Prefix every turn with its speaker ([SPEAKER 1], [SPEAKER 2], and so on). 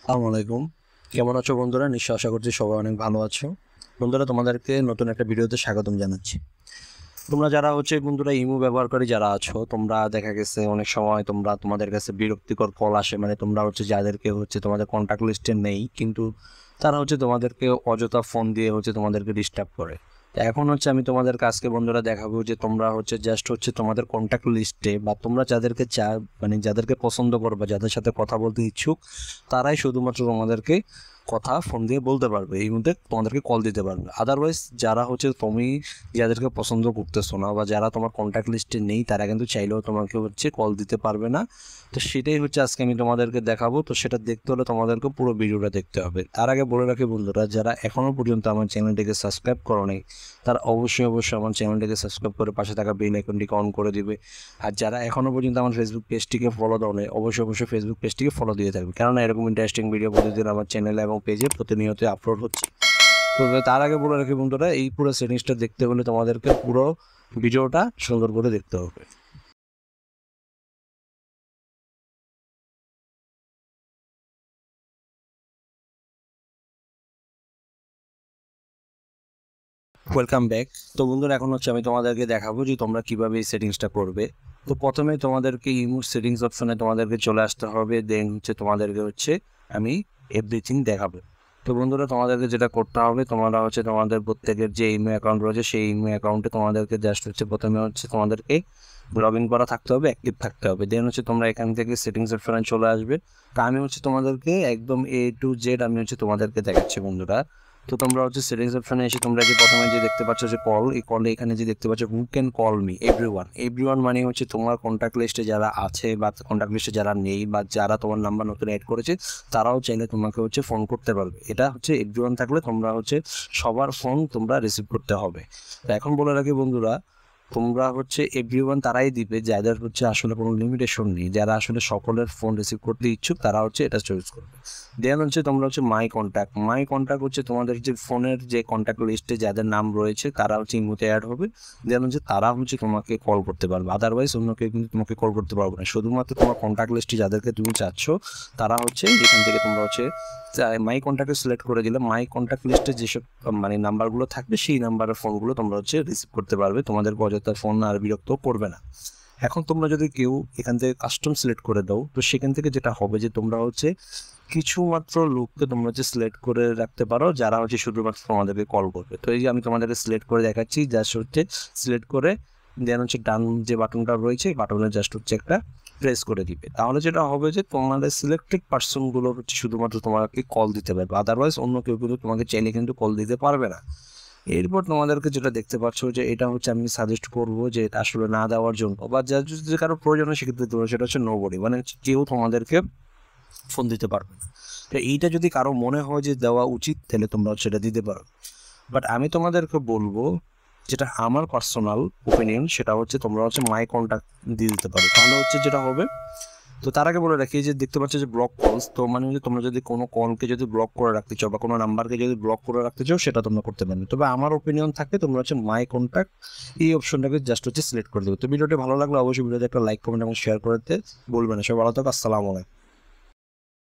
[SPEAKER 1] আসসালামু আলাইকুম। কেমন আছো বন্ধুরা? নিশ্চয় আশা করছি সবাই অনেক ভালো আছো। বন্ধুরা, তোমাদেরকে নতুন একটা ভিডিওতে স্বাগতম জানাচ্ছি। তোমরা যারা বন্ধুরা ইমো ব্যবহারকারী যারা আছো, তোমরা দেখা গেছে অনেক সময় তোমাদের কাছে বিরক্তিকর কল আসে, মানে তোমরা যাদেরকে তোমাদের কন্ট্যাক্ট লিস্টে নেই, কিন্তু তারা তোমাদেরকে অযথা ফোন দিয়ে তোমাদেরকে ডিস্টার্ব করে। এখন আমি তোমাদের কাছকে বন্ধুরা দেখাবো যে তোমরা জাস্ট তোমাদের কন্ট্যাক্ট লিস্টে বা তোমরা যাদেরকে মানে যাদেরকে পছন্দ করো বা যাদের সাথে কথা বলতে ইচ্ছুক, তারাই শুধুমাত্র তোমাদেরকে কথা ফোন দিয়ে বলতে পারবে, এই মধ্যে তোমাদেরকে কল দিতে পারবে। আদারওয়াইজ যারা তুমি যাদেরকে পছন্দ করতেছো না বা যারা তোমার কন্ট্যাক্ট লিস্টে নেই, তারা কিন্তু চাইলেও তোমাকে কল দিতে পারবে না। তো সেটাই আজকে আমি তোমাদেরকে দেখাবো। তো সেটা দেখতে হলে তোমাদেরকে পুরো ভিডিওটা দেখতে হবে। তার আগে বলে রাখি বন্ধুরা, যারা এখনো পর্যন্ত আমার চ্যানেলটিকে সাবস্ক্রাইব করো নাই, তারা অবশ্যই আমার চ্যানেলটিকে সাবস্ক্রাইব করে পাশে থাকা বেল আইকনটিকে অন করে দিবে। আর যারা এখনো পর্যন্ত আমার ফেসবুক পেজটিকে ফলো দাও নাই, অবশ্যই ফেসবুক পেজটিকে ফলো দিয়ে থাকবে, কেননা এরকম ইন্টারেস্টিং ভিডিও প্রতিদিন আমার চ্যানেলে এবং পেজে প্রতিনিয়ত আপলোড হচ্ছে। তো তার আগে বলে রাখি বন্ধুরা, এই পুরো সেটিংসটা দেখতে হলে তোমাদেরকে পুরো ভিডিওটা সুন্দর করে দেখতে হবে। Welcome back. তো বন্ধুরা, এখন আমি তোমাদেরকে দেখাবো যে তোমরা কিভাবে এই সেটিংসটা করবে। তো প্রথমে তোমাদেরকে ইমো সেটিংস অপশনে তোমাদেরকে চলে আসতে হবে। দেন তোমাদেরকে আমি এভরিথিং দেখাবো। তো বন্ধুরা, তোমাদেরকে যেটা করতে হবে, তোমরা তোমাদের প্রত্যেকের যে ইমেল অ্যাকাউন্ট রয়েছে, সেই ইমেল অ্যাকাউন্টে তোমাদেরকে জাস্ট প্রথমে তোমাদেরকে লগ ইন করা থাকতে হবে, অ্যাক্টিভ থাকতে হবে। দেন তোমরা এখান থেকে সেটিংস অপশনে চলে আসবে। তা আমি তোমাদেরকে একদম A to Z আমি তোমাদেরকে দেখাচ্ছি বন্ধুরা। তো তোমরা সেটিংস অপশনে এসে তোমরা প্রথমে যে দেখতে পাচ্ছ যে কল, এই কলে এখানে যে দেখতে পাচ্ছ who can call me, everyone মানে তোমার কন্ট্যাক্ট লিস্টে যারা আছে বা কন্ট্যাক্ট লিস্টে যারা নেই বা যারা তোমার নাম্বার নতুন অ্যাড করেছে, তারাও চাইলে তোমাকে ফোন করতে পারবে। এটা এভরিওয়ান থাকলে তোমরা সবার ফোন তোমরা রিসিভ করতে হবে। তো এখন বলে রাখি বন্ধুরা, তোমরা এভরিওয়ান তারাই দিবে যাদের আসলে কোনো লিমিটেশন নেই, যারা আসলে সকলের ফোন রিসিভ করতে ইচ্ছুক, তারা এটা চয়েস করবে। দেন তোমরা মাই কন্ট্যাক্ট তোমাদের যে ফোনের যে কন্ট্যাক্ট লিস্টে যাদের নাম রয়েছে, তারা ইমোতে অ্যাড হবে। দেন তারা তোমাকে কল করতে পারবে। আদারওয়াইজ অন্য কেউ কিন্তু তোমাকে কল করতে পারবে না। শুধুমাত্র তোমার কন্ট্যাক্ট লিস্টে যাদেরকে তুমি চাচ্ছ, তারা এখান থেকে তোমরা মাই কন্ট্যাক্টে সিলেক্ট করে দিলে মাই কন্ট্যাক্ট লিস্টে যেসব মানে নাম্বারগুলো থাকবে, সেই নাম্বারের ফোনগুলো তোমরা রিসিভ করতে পারবে। তোমাদের অযথা ফোন আর বিরক্ত করবে না। এখন তোমরা যদি কেউ এখান থেকে কাস্টম সিলেক্ট করে দাও, তো সেখান থেকে যেটা হবে যে তোমরা কিছু মাত্র লোককে তোমরা সিলেক্ট করে রাখতে পারো, যারা শুধুমাত্র তোমাদেরকে কল করবে। তো এই যে আমি তোমাদেরকে সিলেক্ট করে দেখাচ্ছি, জাস্ট সিলেক্ট করে দেন ডান যে বাটনটা রয়েছে, বাটনে জাস্ট একটা প্রেস করে দিবে। তাহলে যেটা হবে যে তোমাদের সিলেক্টেড পার্সনগুলো শুধুমাত্র তোমাকে কল দিতে পারবে। আদারওয়াইজ অন্য কেউ কিন্তু তোমাকে চাইলে কিন্তু কল দিতে পারবে না। এরপর তোমাদেরকে যেটা দেখতে পাচ্ছ যে এটা আমি সাজেস্ট করবো যে এটা আসলে না দেওয়ার জন্য, বা যা যদি কারো প্রয়োজন হয় সেক্ষেত্রে সেটা নোবডি, মানে কেউ তোমাদেরকে ফোন দিতে পারবে না। তো এইটা যদি কারো মনে হয় যে দেওয়া উচিত, তাহলে তোমরা সেটা দিতে পারো। বাট আমি তোমাদেরকে বলবো, যেটা আমার পার্সোনাল ওপিনিয়ন, সেটা তোমরা মাই কন্ট্যাক্ট দিয়ে দিতে পারো। তাহলে যেটা হবে, তো তার আগে বলে রাখি যে দেখতে পাচ্ছ যে ব্লক কলস, তো মানে তোমরা যদি কোনো কলকে যদি ব্লক করে রাখতে চাও বা কোনো নাম্বারকে যদি ব্লক করে রাখতে চাও, সেটা তোমরা করতে পারবে। তবে আমার ওপিনিয়ন থাকে তোমরা মাই কন্ট্যাক্ট এই অপশনটাকে জাস্ট সিলেক্ট করে দেবে। তো ভিডিওটি ভালো লাগলে অবশ্যই ভিডিওতে একটা লাইক, কমেন্ট এবং শেয়ার করতে বলবেন না। সবাই ভালো থাকো। আসসালামু আলাইকুম।